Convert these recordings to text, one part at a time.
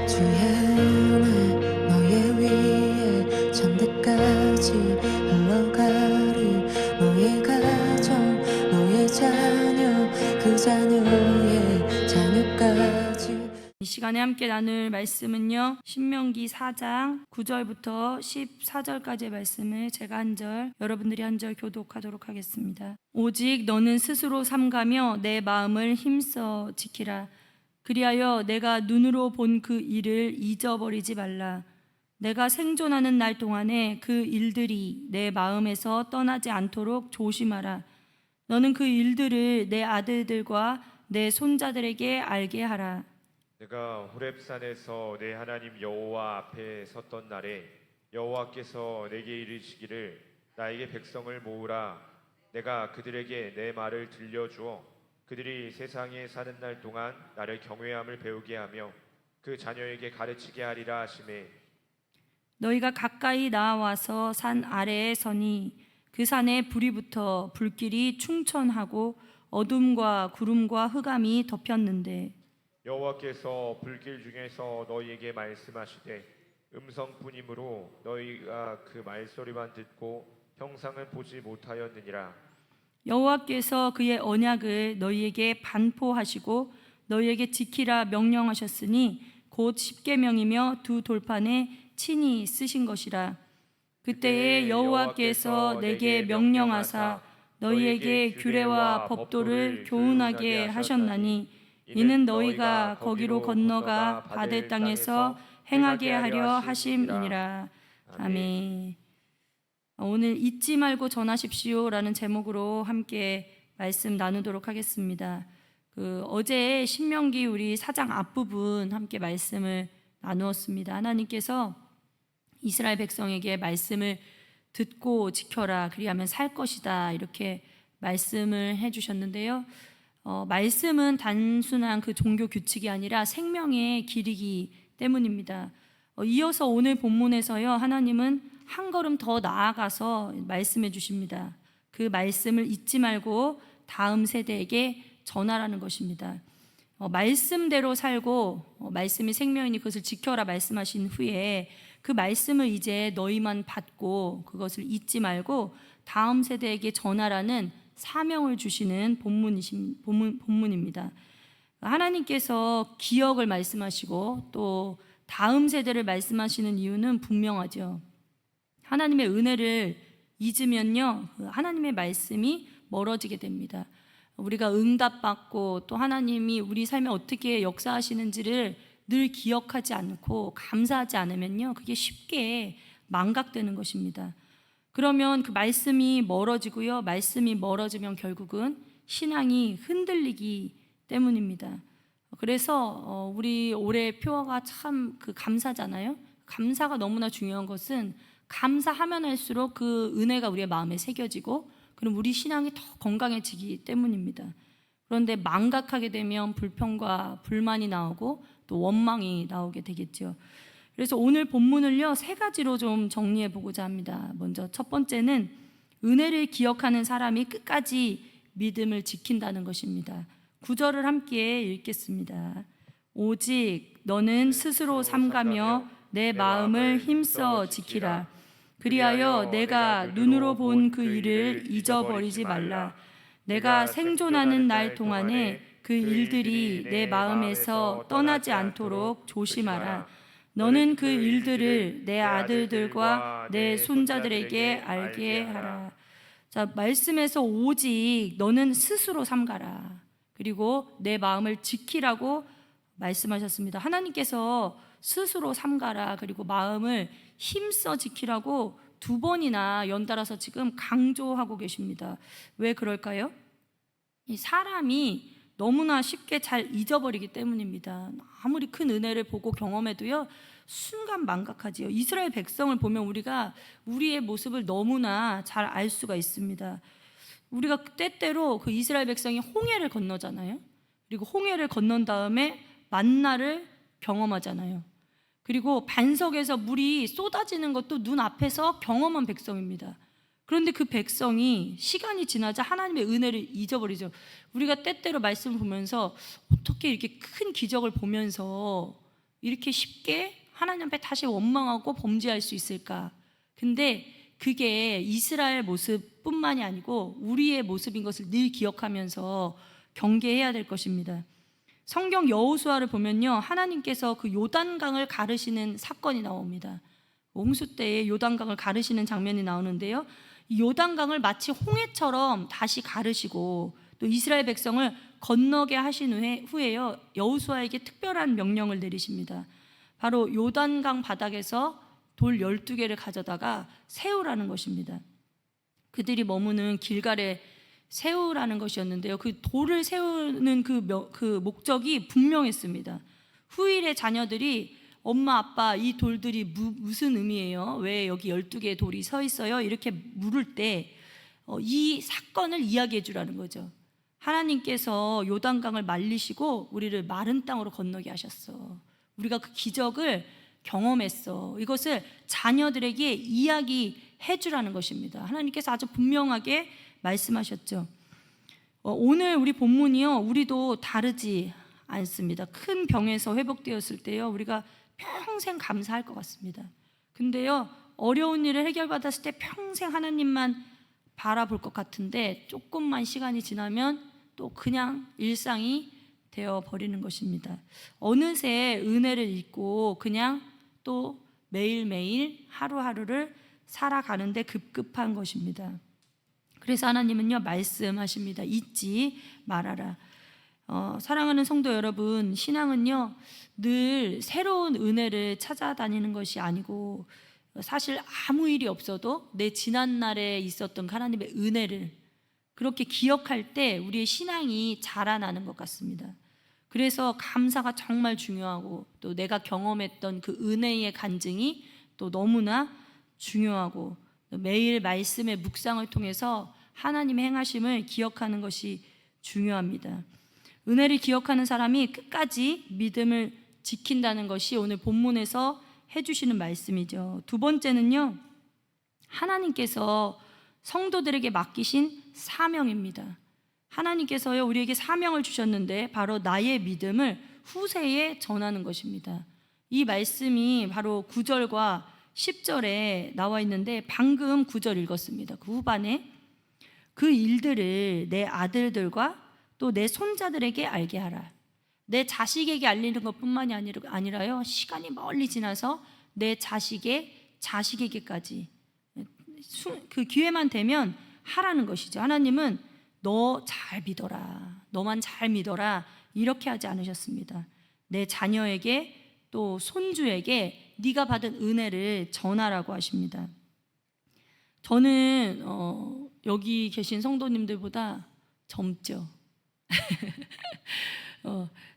주의 은혜 너의 위에 천대까지 흘러가리. 너의 가정 너의 자녀 그 자녀의 자녀까지. 이 시간에 함께 나눌 말씀은요, 신명기 4장 9절부터 14절까지의 말씀을 제가 한 절, 여러분들이 한 절 교독하도록 하겠습니다. 오직 너는 스스로 삼가며 내 마음을 힘써 지키라. 그리하여 내가 눈으로 본 그 일을 잊어버리지 말라. 내가 생존하는 날 동안에 그 일들이 내 마음에서 떠나지 않도록 조심하라. 너는 그 일들을 내 아들들과 내 손자들에게 알게 하라. 내가 호렙산에서 내 하나님 여호와 앞에 섰던 날에 여호와께서 내게 이르시기를 나에게 백성을 모으라. 내가 그들에게 내 말을 들려주어 그들이 세상에 사는 날 동안 나를 경외함을 배우게 하며 그 자녀에게 가르치게 하리라 하시매, 너희가 가까이 나와서 산 아래에 서니 그 산에 불이 붙어 불길이 충천하고 어둠과 구름과 흑암이 덮였는데 여호와께서 불길 중에서 너희에게 말씀하시되 음성뿐이므로 너희가 그 말소리만 듣고 형상은 보지 못하였느니라. 여호와께서 그의 언약을 너희에게 반포하시고 너희에게 지키라 명령하셨으니 곧 십계명이며 두 돌판에 친히 쓰신 것이라. 그때에 여호와께서 내게 명령하사 너희에게 규례와 법도를 교훈하게 하셨나니 이는 너희가 거기로 건너가 받을 땅에서 행하게 하려 하심이니라. 아멘. 오늘 잊지 말고 전하십시오라는 제목으로 함께 말씀 나누도록 하겠습니다. 어제 신명기 우리 4장 앞부분 함께 말씀을 나누었습니다. 하나님께서 이스라엘 백성에게 말씀을 듣고 지켜라, 그리하면 살 것이다, 이렇게 말씀을 해주셨는데요. 말씀은 단순한 그 종교 규칙이 아니라 생명의 길이기 때문입니다. 이어서 오늘 본문에서요, 하나님은 한 걸음 더 나아가서 말씀해 주십니다. 그 말씀을 잊지 말고 다음 세대에게 전하라는 것입니다. 말씀대로 살고 말씀이 생명이니 그것을 지켜라 말씀하신 후에 그 말씀을 이제 너희만 받고 그것을 잊지 말고 다음 세대에게 전하라는 사명을 주시는 본문입니다. 하나님께서 기억을 말씀하시고 또 다음 세대를 말씀하시는 이유는 분명하죠. 하나님의 은혜를 잊으면요, 하나님의 말씀이 멀어지게 됩니다. 우리가 응답받고 또 하나님이 우리 삶에 어떻게 역사하시는지를 늘 기억하지 않고 감사하지 않으면요, 그게 쉽게 망각되는 것입니다. 그러면 그 말씀이 멀어지고요, 말씀이 멀어지면 결국은 신앙이 흔들리기 때문입니다. 그래서 우리 올해 표어가 참 감사잖아요. 감사가 너무나 중요한 것은 감사하면 할수록 그 은혜가 우리의 마음에 새겨지고 그럼 우리 신앙이 더 건강해지기 때문입니다. 그런데 망각하게 되면 불평과 불만이 나오고 또 원망이 나오게 되겠죠. 그래서 오늘 본문을요, 세 가지로 좀 정리해 보고자 합니다. 먼저 첫 번째는 은혜를 기억하는 사람이 끝까지 믿음을 지킨다는 것입니다. 9절을 함께 읽겠습니다. 오직 너는 스스로 삼가며 내 마음을 힘써 지키라. 그리하여 내가 눈으로 본 그 일을 잊어버리지 말라. 내가 생존하는 날 동안에 그 일들이 내 마음에서 떠나지 않도록 조심하라. 너는 그 일들을 내 아들들과 내 손자들에게 알게 하라. 자, 말씀에서 오직 너는 스스로 삼가라. 그리고 내 마음을 지키라고 말씀하셨습니다. 하나님께서 스스로 삼가라, 그리고 마음을 힘써 지키라고 두 번이나 연달아서 지금 강조하고 계십니다. 왜 그럴까요? 이 사람이 너무나 쉽게 잘 잊어버리기 때문입니다. 아무리 큰 은혜를 보고 경험해도요, 순간 망각하지요. 이스라엘 백성을 보면 우리가 우리의 모습을 너무나 잘 알 수가 있습니다. 우리가 때때로 그 이스라엘 백성이 홍해를 건너잖아요. 그리고 홍해를 건넌 다음에 만나를 경험하잖아요. 그리고 반석에서 물이 쏟아지는 것도 눈앞에서 경험한 백성입니다. 그런데 그 백성이 시간이 지나자 하나님의 은혜를 잊어버리죠. 우리가 때때로 말씀을 보면서 어떻게 이렇게 큰 기적을 보면서 이렇게 쉽게 하나님 앞에 다시 원망하고 범죄할 수 있을까? 근데 그게 이스라엘 모습뿐만이 아니고 우리의 모습인 것을 늘 기억하면서 경계해야 될 것입니다. 성경 여호수아를 보면요, 하나님께서 그 요단강을 가르시는 사건이 나옵니다. 홍수 때에 요단강을 가르시는 장면이 나오는데요, 이 요단강을 마치 홍해처럼 다시 가르시고 또 이스라엘 백성을 건너게 하신 후에요, 여호수아에게 특별한 명령을 내리십니다. 바로 요단강 바닥에서 돌 12개를 가져다가 세우라는 것입니다. 그들이 머무는 길갈에 세우라는 것이었는데요, 그 돌을 세우는 그 목적이 분명했습니다. 후일의 자녀들이 엄마 아빠 이 돌들이 무슨 의미예요? 왜 여기 12개의 돌이 서 있어요? 이렇게 물을 때 이 사건을 이야기해 주라는 거죠. 하나님께서 요단강을 말리시고 우리를 마른 땅으로 건너게 하셨어. 우리가 그 기적을 경험했어. 이것을 자녀들에게 이야기해 주라는 것입니다. 하나님께서 아주 분명하게 말씀하셨죠. 오늘 우리 본문이요, 우리도 다르지 않습니다. 큰 병에서 회복되었을 때요, 우리가 평생 감사할 것 같습니다. 근데요, 어려운 일을 해결받았을 때 평생 하나님만 바라볼 것 같은데 조금만 시간이 지나면 또 그냥 일상이 되어버리는 것입니다. 어느새 은혜를 잊고 그냥 또 매일매일 하루하루를 살아가는데 급급한 것입니다. 그래서 하나님은요, 말씀하십니다. 잊지 말아라. 사랑하는 성도 여러분, 신앙은요, 늘 새로운 은혜를 찾아다니는 것이 아니고 사실 아무 일이 없어도 내 지난날에 있었던 하나님의 은혜를 그렇게 기억할 때 우리의 신앙이 자라나는 것 같습니다. 그래서 감사가 정말 중요하고 또 내가 경험했던 그 은혜의 간증이 또 너무나 중요하고 매일 말씀의 묵상을 통해서 하나님의 행하심을 기억하는 것이 중요합니다. 은혜를 기억하는 사람이 끝까지 믿음을 지킨다는 것이 오늘 본문에서 해주시는 말씀이죠. 두 번째는요, 하나님께서 성도들에게 맡기신 사명입니다. 하나님께서요, 우리에게 사명을 주셨는데 바로 나의 믿음을 후세에 전하는 것입니다. 이 말씀이 바로 9절과 10절에 나와 있는데 방금 9절 읽었습니다. 그 후반에 그 일들을 내 아들들과 또 내 손자들에게 알게 하라. 내 자식에게 알리는 것뿐만이 아니라요, 시간이 멀리 지나서 내 자식의 자식에게까지 그 기회만 되면 하라는 것이죠. 하나님은 너 잘 믿어라, 너만 잘 믿어라 이렇게 하지 않으셨습니다. 내 자녀에게 또 손주에게 네가 받은 은혜를 전하라고 하십니다. 저는 여기 계신 성도님들보다 젊죠.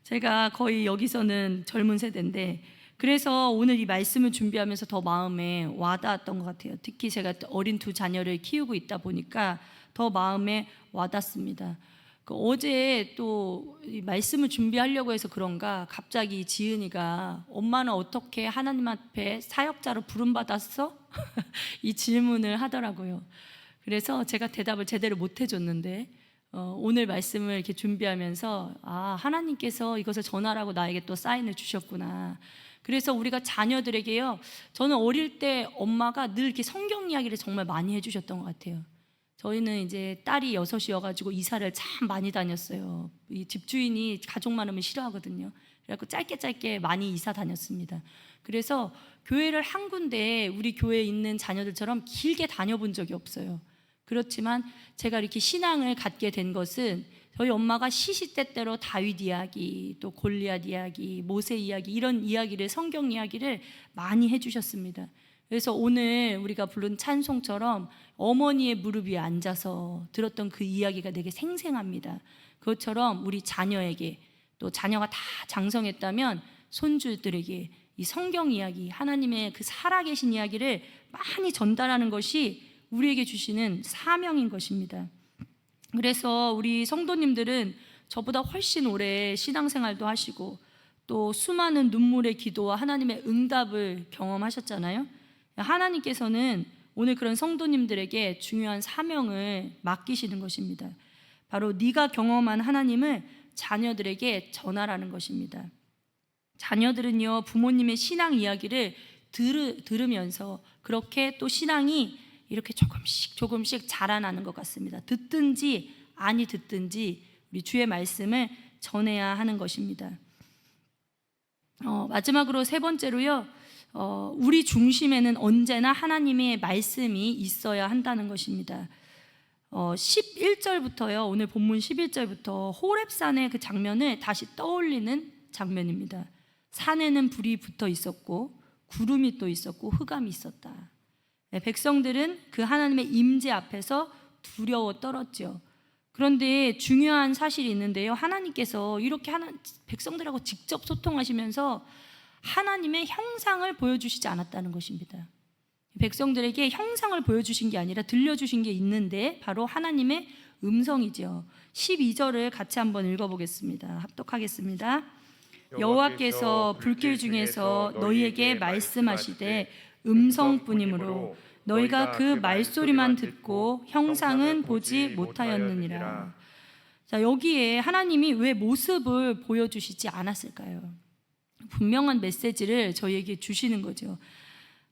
제가 거의 여기서는 젊은 세대인데 그래서 오늘 이 말씀을 준비하면서 더 마음에 와닿았던 것 같아요. 특히 제가 어린 두 자녀를 키우고 있다 보니까 더 마음에 와닿습니다. 어제 또 이 말씀을 준비하려고 해서 그런가 갑자기 지은이가 엄마는 어떻게 하나님 앞에 사역자로 부름받았어? 이 질문을 하더라고요. 그래서 제가 대답을 제대로 못 해줬는데 오늘 말씀을 이렇게 준비하면서 하나님께서 이것을 전하라고 나에게 또 사인을 주셨구나. 그래서 우리가 자녀들에게요, 저는 어릴 때 엄마가 늘 이렇게 성경 이야기를 정말 많이 해주셨던 것 같아요. 저희는 이제 딸이 6이어가지고 이사를 참 많이 다녔어요. 이 집주인이 가족 많으면 싫어하거든요. 그래서 짧게 많이 이사 다녔습니다. 그래서 교회를 한 군데 우리 교회에 있는 자녀들처럼 길게 다녀본 적이 없어요. 그렇지만 제가 이렇게 신앙을 갖게 된 것은 저희 엄마가 시시때때로 다윗 이야기, 또 골리앗 이야기, 모세 이야기 이런 이야기를, 성경 이야기를 많이 해주셨습니다. 그래서 오늘 우리가 부른 찬송처럼 어머니의 무릎 위에 앉아서 들었던 그 이야기가 되게 생생합니다. 그것처럼 우리 자녀에게, 또 자녀가 다 장성했다면 손주들에게 이 성경 이야기, 하나님의 그 살아계신 이야기를 많이 전달하는 것이 우리에게 주시는 사명인 것입니다. 그래서 우리 성도님들은 저보다 훨씬 오래 신앙생활도 하시고 또 수많은 눈물의 기도와 하나님의 응답을 경험하셨잖아요. 하나님께서는 오늘 그런 성도님들에게 중요한 사명을 맡기시는 것입니다. 바로 네가 경험한 하나님을 자녀들에게 전하라는 것입니다. 자녀들은요, 부모님의 신앙 이야기를 들으면서 그렇게 또 신앙이 이렇게 조금씩 자라나는 것 같습니다. 듣든지 아니 듣든지 우리 주의 말씀을 전해야 하는 것입니다. 마지막으로 세 번째로요, 우리 중심에는 언제나 하나님의 말씀이 있어야 한다는 것입니다. 11절부터요, 오늘 본문 11절부터 호렙산의 그 장면을 다시 떠올리는 장면입니다. 산에는 불이 붙어 있었고 구름이 또 있었고 흑암이 있었다. 백성들은 그 하나님의 임재 앞에서 두려워 떨었죠. 그런데 중요한 사실이 있는데요, 하나님께서 이렇게 백성들하고 직접 소통하시면서 하나님의 형상을 보여주시지 않았다는 것입니다. 백성들에게 형상을 보여주신 게 아니라 들려주신 게 있는데 바로 하나님의 음성이죠. 12절을 같이 한번 읽어보겠습니다. 합독하겠습니다. 여호와께서 불길 중에서 너희에게 말씀하시되 음성뿐이므로 너희가 그 말소리만 듣고 형상은 보지 못하였느니라. 자, 여기에 하나님이 왜 모습을 보여주시지 않았을까요? 분명한 메시지를 저희에게 주시는 거죠.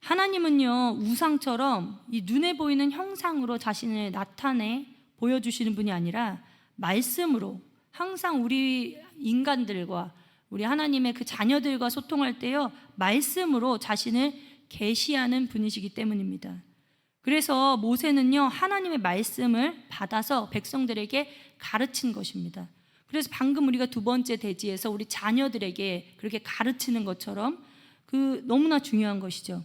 하나님은요, 우상처럼 이 눈에 보이는 형상으로 자신을 나타내 보여주시는 분이 아니라 말씀으로 항상 우리 인간들과 우리 하나님의 그 자녀들과 소통할 때요, 말씀으로 자신을 계시하는 분이시기 때문입니다. 그래서 모세는요, 하나님의 말씀을 받아서 백성들에게 가르친 것입니다. 그래서 방금 우리가 두 번째 대지에서 우리 자녀들에게 그렇게 가르치는 것처럼 너무나 중요한 것이죠.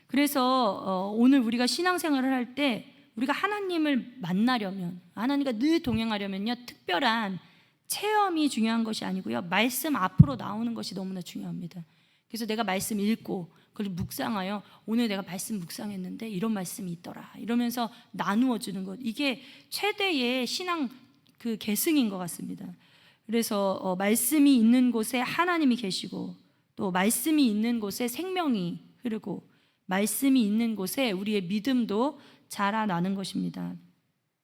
그래서 오늘 우리가 신앙생활을 할 때 우리가 하나님을 만나려면, 하나님과 늘 동행하려면요, 특별한 체험이 중요한 것이 아니고요, 말씀 앞으로 나오는 것이 너무나 중요합니다. 그래서 내가 말씀 읽고 그걸 묵상하여 오늘 내가 말씀 묵상했는데 이런 말씀이 있더라 이러면서 나누어 주는 것, 이게 최대의 신앙 그 계승인 것 같습니다. 그래서 말씀이 있는 곳에 하나님이 계시고 또 말씀이 있는 곳에 생명이 흐르고 말씀이 있는 곳에 우리의 믿음도 자라나는 것입니다.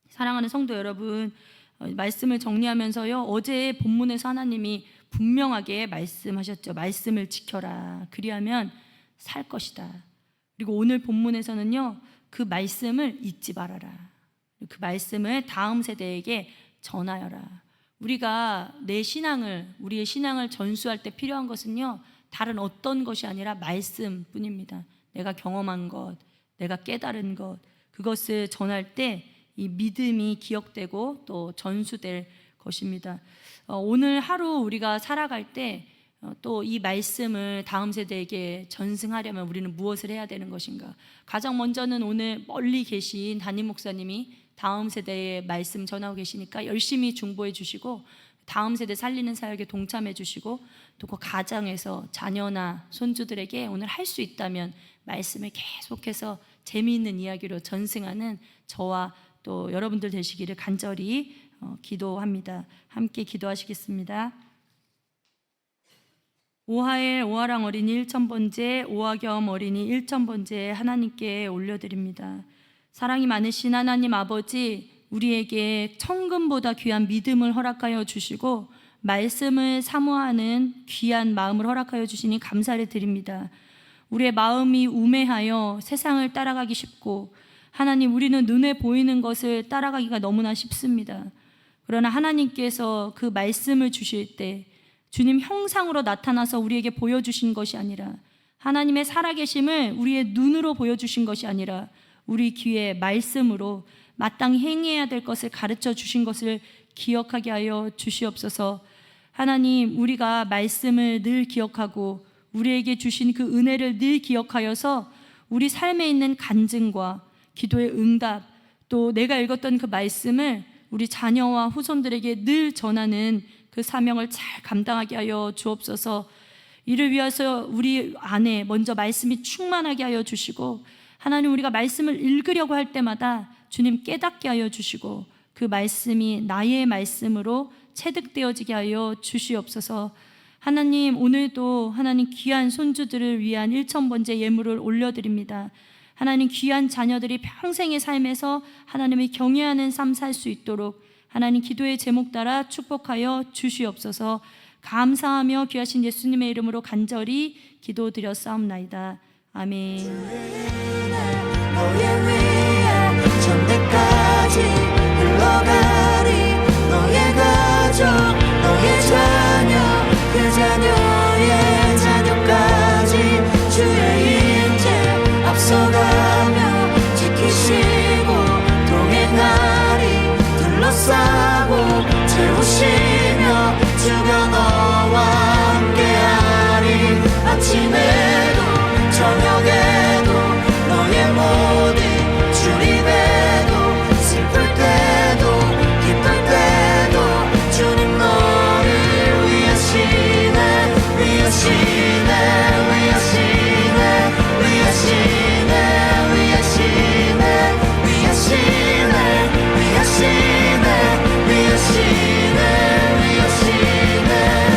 사랑하는 성도 여러분, 말씀을 정리하면서요, 어제 본문에서 하나님이 분명하게 말씀하셨죠. 말씀을 지켜라, 그리하면 살 것이다. 그리고 오늘 본문에서는요, 그 말씀을 잊지 말아라, 그 말씀을 다음 세대에게 전하여라. 우리가 우리의 신앙을 전수할 때 필요한 것은요, 다른 어떤 것이 아니라 말씀뿐입니다. 내가 경험한 것, 내가 깨달은 것, 그것을 전할 때 이 믿음이 기억되고 또 전수될 것입니다. 오늘 하루 우리가 살아갈 때 또 이 말씀을 다음 세대에게 전승하려면 우리는 무엇을 해야 되는 것인가? 가장 먼저는 오늘 멀리 계신 담임 목사님이 다음 세대에 말씀 전하고 계시니까 열심히 중보해 주시고 다음 세대 살리는 사역에 동참해 주시고 또 그 가정에서 자녀나 손주들에게 오늘 할 수 있다면 말씀을 계속해서 재미있는 이야기로 전승하는 저와 또 여러분들 되시기를 간절히 기도합니다. 함께 기도하시겠습니다. 오하엘 오하랑 어린이 1,000번째, 오하겸 어린이 1,000번째 하나님께 올려드립니다. 사랑이 많으신 하나님 아버지, 우리에게 천금보다 귀한 믿음을 허락하여 주시고 말씀을 사모하는 귀한 마음을 허락하여 주시니 감사를 드립니다. 우리의 마음이 우매하여 세상을 따라가기 쉽고, 하나님, 우리는 눈에 보이는 것을 따라가기가 너무나 쉽습니다. 그러나 하나님께서 그 말씀을 주실 때 주님 형상으로 나타나서 우리에게 보여주신 것이 아니라, 하나님의 살아계심을 우리의 눈으로 보여주신 것이 아니라 우리 귀에 말씀으로 마땅히 행해야 될 것을 가르쳐 주신 것을 기억하게 하여 주시옵소서. 하나님, 우리가 말씀을 늘 기억하고 우리에게 주신 그 은혜를 늘 기억하여서 우리 삶에 있는 간증과 기도의 응답, 또 내가 읽었던 그 말씀을 우리 자녀와 후손들에게 늘 전하는 그 사명을 잘 감당하게 하여 주옵소서. 이를 위해서 우리 안에 먼저 말씀이 충만하게 하여 주시고, 하나님, 우리가 말씀을 읽으려고 할 때마다 주님 깨닫게 하여 주시고 그 말씀이 나의 말씀으로 체득되어지게 하여 주시옵소서. 하나님, 오늘도 하나님 귀한 손주들을 위한 1,000번째 예물을 올려드립니다. 하나님, 귀한 자녀들이 평생의 삶에서 하나님을 경외하는 삶 살 수 있도록 하나님 기도의 제목 따라 축복하여 주시옵소서. 감사하며 귀하신 예수님의 이름으로 간절히 기도드렸사옵나이다. 아멘. 너의 위에 천대까지 흘러가리. 너의 가족 너의 자녀 그 자녀